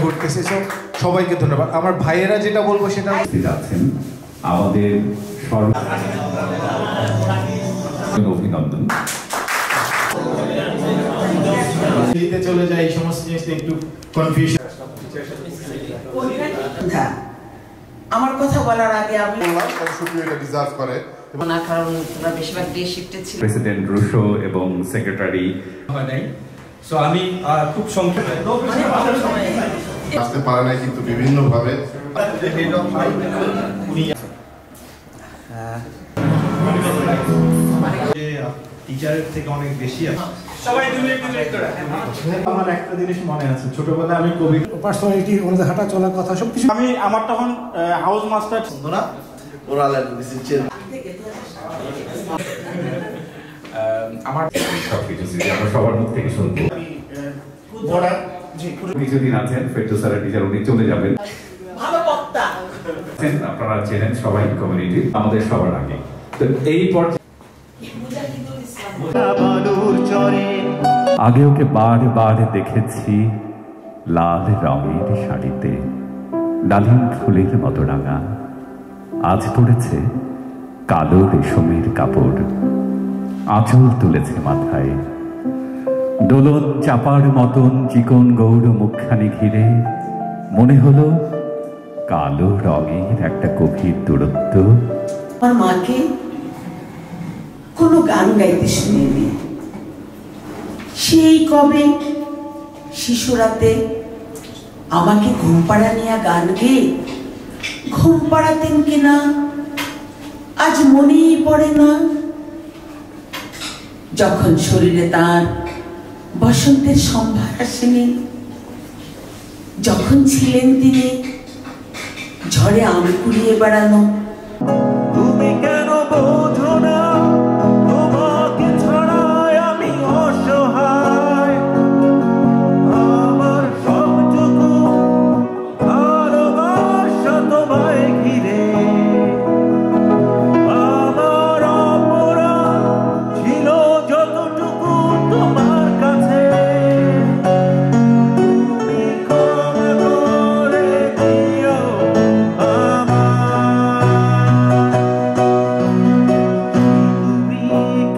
ঘটতেছে সবাইকে ধন্যবাদ। আমার ভাইয়েরা যেটা বলবো সেটা যাচ্ছেন আমাদের অভিনন্দন। চলে যায় এই সমস্ত জিনিস একটু কনফিউশন। আমার কথা বলার আগে আমি এটা ডিজার্ভ করে না, কারণ তোমরা বেশিরভাগ ডে শিফটে ছিল। প্রেসিডেন্ট রুশো এবং সেক্রেটারি সো আমি খুব সংক্ষেপে আসতে পারে না, কিন্তু বিভিন্ন ভাবে টিচারের থেকে অনেক বেশি আছে। সবাই 2 মিনিট করে আমার একটা জিনিস মনে আছে, ছোটবেলায় আমি কবি পার্সোনালিটি ওনাদের হাঁটা চলা কথা সবকিছু আমি আমার তখন হাউস মাস্টার বন্ধুরা ওরাল ডিসিশন আমার সবকিছু আমরা সবার মুখ থেকে শুনবো। কিছুদিন আছেন ফেরদৌস স্যারের টিচার, উনি চলে যাবেন। ভালো বক্তা আপনারা চেনেন সবাই কমিউনিটি আমাদের সবার আগে। তো এই পর্যায়ে আগে ওকে বারবার দেখেছি লাল রঙের শাড়িতে, ডালিম ফুলের মতো রাঙা। আজ পড়েছে কালো রেশমের কাপড়, আঁচল তুলেছে মাথায়। দোলন চাপার মতন চিকন গৌর মুখখানি ঘিরে মনে হলো কালো রঙের একটা গভীর দূরত্ব। আমার মাকে কোনো গান গাইতে শুনিনি। সেই কবে শিশুরাতে আমাকে ঘুম পাড়া নিয়ে গান গেয়ে ঘুম পাড়াতেন কিনা আজ মনেই পড়ে না। যখন শরীরে তার বসন্তের সম্ভার আসেনি, যখন ছিলেন তিনি ঝড়ে আম কুড়িয়ে বেড়ানো